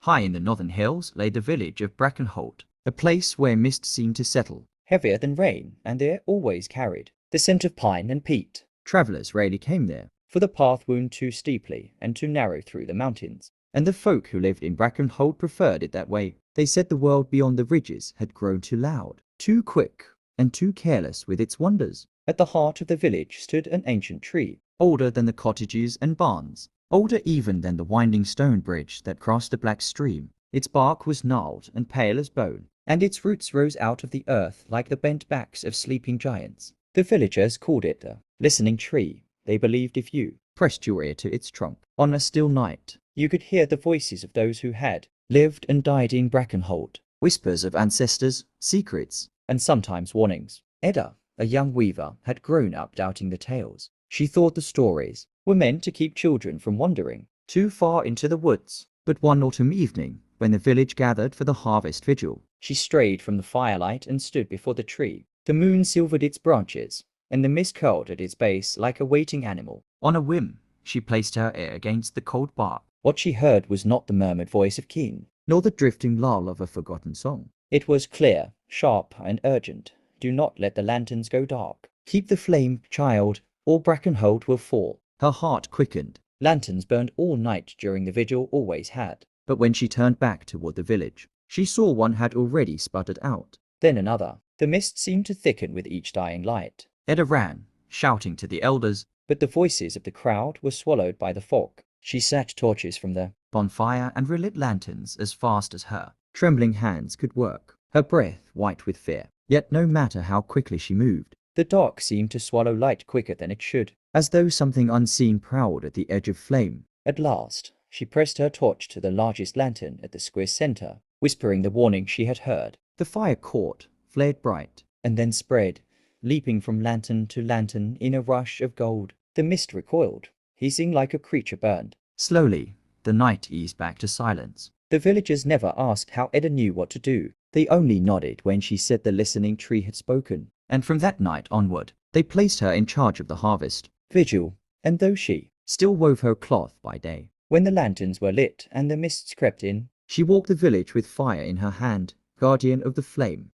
High in the northern hills lay the village of Brackenholt, a place where mist seemed to settle, heavier than rain, and there always carried the scent of pine and peat. Travellers rarely came there, For the path wound too steeply and too narrow through the mountains, and the folk who lived in Brackenholt preferred it that way. They said the world beyond the ridges had grown too loud, too quick, and too careless with its wonders. At the heart of the village stood an ancient tree, Older than the cottages and barns, older even than the winding stone bridge that crossed the black stream. Its bark was gnarled and pale as bone, and its roots rose out of the earth like the bent backs of sleeping giants. The villagers called it the listening tree. They believed if you pressed your ear to its trunk on a still night, you could hear the voices of those who had lived and died in Brackenholt, whispers of ancestors, secrets, and sometimes warnings. Edda, a young weaver, had grown up doubting the tales. She thought the stories were meant to keep children from wandering too far into the woods. But one autumn evening, when the village gathered for the harvest vigil, she strayed from the firelight and stood before the tree. The moon silvered its branches, and the mist curled at its base like a waiting animal. On a whim, she placed her ear against the cold bark. What she heard was not the murmured voice of Keen, nor the drifting lull of a forgotten song. It was clear, sharp, and urgent. Do not let the lanterns go dark. Keep the flame, child, or Brackenholt will fall. Her heart quickened. Lanterns burned all night during the vigil, always had. But when she turned back toward the village, she saw one had already sputtered out. Then another. The mist seemed to thicken with each dying light. Edda ran, shouting to the elders, but the voices of the crowd were swallowed by the fog. She snatched torches from the bonfire and relit lanterns as fast as her trembling hands could work, her breath white with fear. Yet no matter how quickly she moved, the dark seemed to swallow light quicker than it should, as though something unseen prowled at the edge of flame. At last, she pressed her torch to the largest lantern at the square's center, whispering the warning she had heard. The fire caught, flared bright, and then spread, leaping from lantern to lantern in a rush of gold. The mist recoiled, hissing like a creature burned. Slowly, the night eased back to silence. The villagers never asked how Edda knew what to do. They only nodded when she said the listening tree had spoken. And from that night onward, they placed her in charge of the harvest vigil, and though she still wove her cloth by day, when the lanterns were lit and the mists crept in, she walked the village with fire in her hand, guardian of the flame.